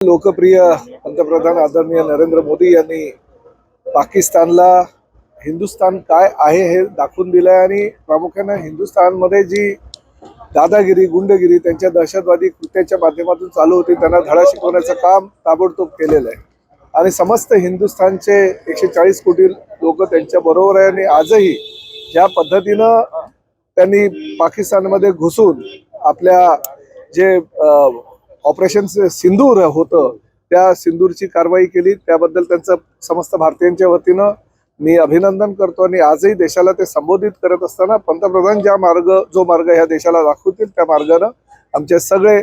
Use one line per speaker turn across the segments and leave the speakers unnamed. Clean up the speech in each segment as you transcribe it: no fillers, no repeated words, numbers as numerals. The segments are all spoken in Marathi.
लोकप्रिय पंतप्रधान आदरणीय नरेंद्र मोदी यांनी पाकिस्तानला हिंदुस्थान काय आहे हे दाखवून दिलंय आणि प्रामुख्याने हिंदुस्थानमध्ये जी दादागिरी गुंडगिरी त्यांच्या दहशतवादी कृत्याच्या माध्यमातून चालू होती त्यांना धडा शिकवण्याचं काम ताबडतोब केलेलं आहे आणि समस्त हिंदुस्थानचे 140 कोटी लोक त्यांच्या बरोबर आहे आणि आजही ज्या पद्धतीनं त्यांनी पाकिस्तानमध्ये घुसून आपल्या जे ऑपरेशन सिंदूर होतं त्या सिंदूरची कारवाई केली त्याबद्दल त्यांचं समस्त भारतीयांच्या वतीनं मी अभिनंदन करतो आणि आजही देशाला ते संबोधित करत असताना पंतप्रधान जो मार्ग ह्या देशाला दाखवतील त्या मार्गानं आमचे सगळे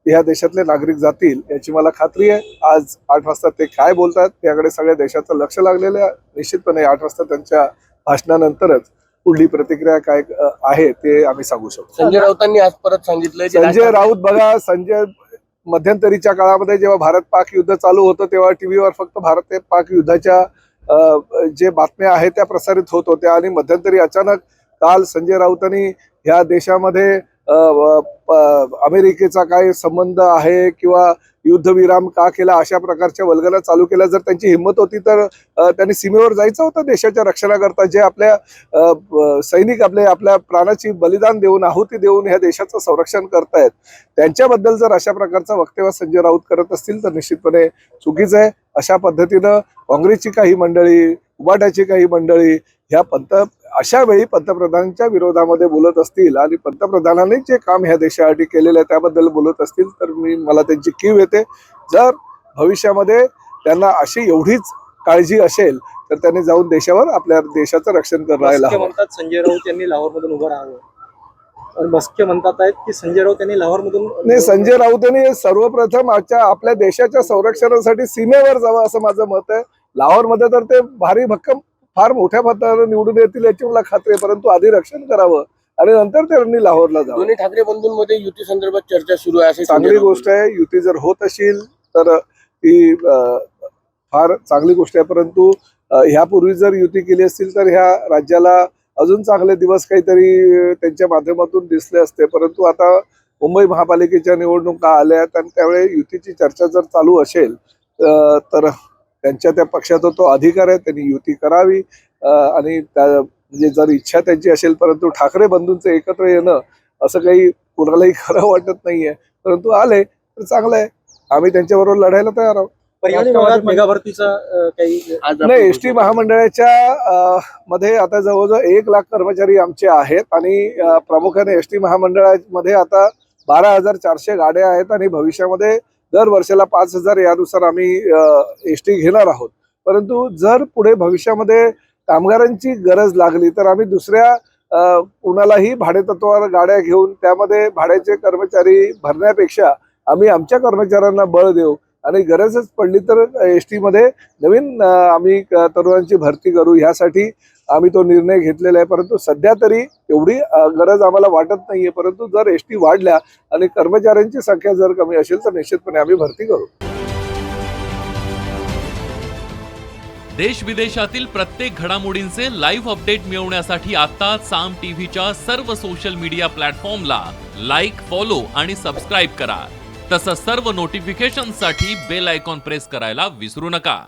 ह्या देशातले नागरिक जातील याची मला खात्री आहे। आज 8 वाजता ते काय बोलतात त्याकडे सगळ्या देशाचं लक्ष लागलेलं आहे। निश्चितपणे 8 वाजता त्यांच्या भाषणानंतरच पुढली प्रतिक्रिया काय आहे ते आम्ही सांगू शकतो।
संजय राऊतांनी आज परत सांगितलं
संजय राऊत बघा, संजय मध्यंतरीच्या काळामध्ये जेव्हा भारत पाक युद्ध चालू होतं तेव्हा टीव्हीवर फक्त भारत पाक युद्धाच्या जे बातम्या आहेत त्या प्रसारित होत होत्या आणि मध्यंतरी अचानक काल संजय राऊतांनी ह्या देशामध्ये अमेरिकेचा काय संबंध आहे किंवा युद्धविराम का केला अशा प्रकारच्या वल्गना चालू केल्या। जर त्यांची हिंमत होती तर त्यांनी सीमेवर जायचं होतं देशाच्या रक्षणाकरता। जे आपल्या सैनिक आपल्या प्राणाची बलिदान देऊन आहुती देऊन ह्या देशाचं संरक्षण करतायत त्यांच्याबद्दल जर अशा प्रकारचा वक्तव्य संजय राऊत करत असतील तर निश्चितपणे चुकीचं आहे। अशा पद्धतीनं काँग्रेसची काही मंडळी उबाटाची काही मंडळी ह्या अशा वेळी पंतप्रधानांच्या विरोधामध्ये बोलत असतील आणि पंतप्रधानांनी जे काम ह्या देशासाठी केलेलं आहे त्याबद्दल बोलत असतील तर मला त्यांची कीव येते। जर भविष्यामध्ये त्यांना अशी एवढीच काळजी असेल तर त्यांनी जाऊन देशावर आपल्या देशाचं रक्षण करायला हवं।
म्हणतात संजय राऊत यांनी लाहोरमधून उभं राहावं, मस्के म्हणतात आहेत की संजय राऊत यांनी लाहोरमधून
नाही, संजय राऊत यांनी सर्वप्रथम आपल्या देशाच्या संरक्षणासाठी सीमेवर जावं असं माझं मत आहे। लाहोरमध्ये तर ते भारी भक्कम फार मोठ्या पदावर निवडून येतील याची मला खात्री आहे, परंतु आधी रक्षण करावं आणि नंतर त्यांनी लाहोरला जावं।
दोन्ही ठाकरे बंधूंमध्ये युती संदर्भात चर्चा सुरू आहे अशी
चांगली गोष्ट आहे। युती जर होत असेल तर ती फार चांगली गोष्ट आहे, परंतु ह्यापूर्वी जर युती केली असतील तर ह्या राज्याला अजून चांगले दिवस काहीतरी त्यांच्या माध्यमातून दिसले असते। परंतु आता मुंबई महापालिकेच्या निवडणुका आल्यात आणि त्यावेळी युतीची चर्चा जर चालू असेल तर त्यांच्या त्या पक्षाचा तो अधिकार आहे, त्यांनी युती करावी आणि म्हणजे जर इच्छा त्यांची असेल। परंतु ठाकरे बंधूंचं एकत्र येणं असं काही कोणालाही खरं वाटत नाहीये, परंतु आले तर चांगलं आहे। आम्ही त्यांच्याबरोबर लढायला तयार आहोत।
पर्यावरण विभागात मेगा भरतीचा काही
नाही, एसटी महामंडळाच्या मध्ये आता जवळजवळ 1 लाख कर्मचारी आमचे आहेत आणि प्रामुख्याने एसटी महामंडळामध्ये आता 12,400 गाड्या आहेत आणि भविष्यामध्ये दर वर्षाला 5,000 यानुसार आम्ही एसटी घेणार आहोत। परंतु जर पुढे भविष्यामध्ये कामगारांची गरज लागली तर आम्ही दुसऱ्या कुणालाही भाडेतत्वावर गाड्या घेऊन त्यामध्ये भाड्याचे कर्मचारी भरण्यापेक्षा आम्ही आमच्या कर्मचाऱ्यांना बळ देऊ आणि गरजच पडली तर एसटी मध्ये नवीन आम्ही तरुणांची भरती करू, ह्यासाठी आम्ही तो निर्णय घेतलेला आहे। परंतु सध्या तरी एवढी गरज आम्हाला वाटत नाहीये, परंतु जर एसटी वाढल्या आणि कर्मचाऱ्यांची संख्या जर कमी असेल तर निश्चितपणे आम्ही भरती करू।
देश विदेशातील प्रत्येक घडामोडींचे लाईव्ह अपडेट मिळवण्यासाठी आता साम टीव्हीच्या सर्व सोशल मीडिया प्लॅटफॉर्मला लाईक, फॉलो आणि सबस्क्राईब करा। तसंच सर्व नोटिफिकेशनसाठी बेल आयकॉन प्रेस करायला विसरू नका।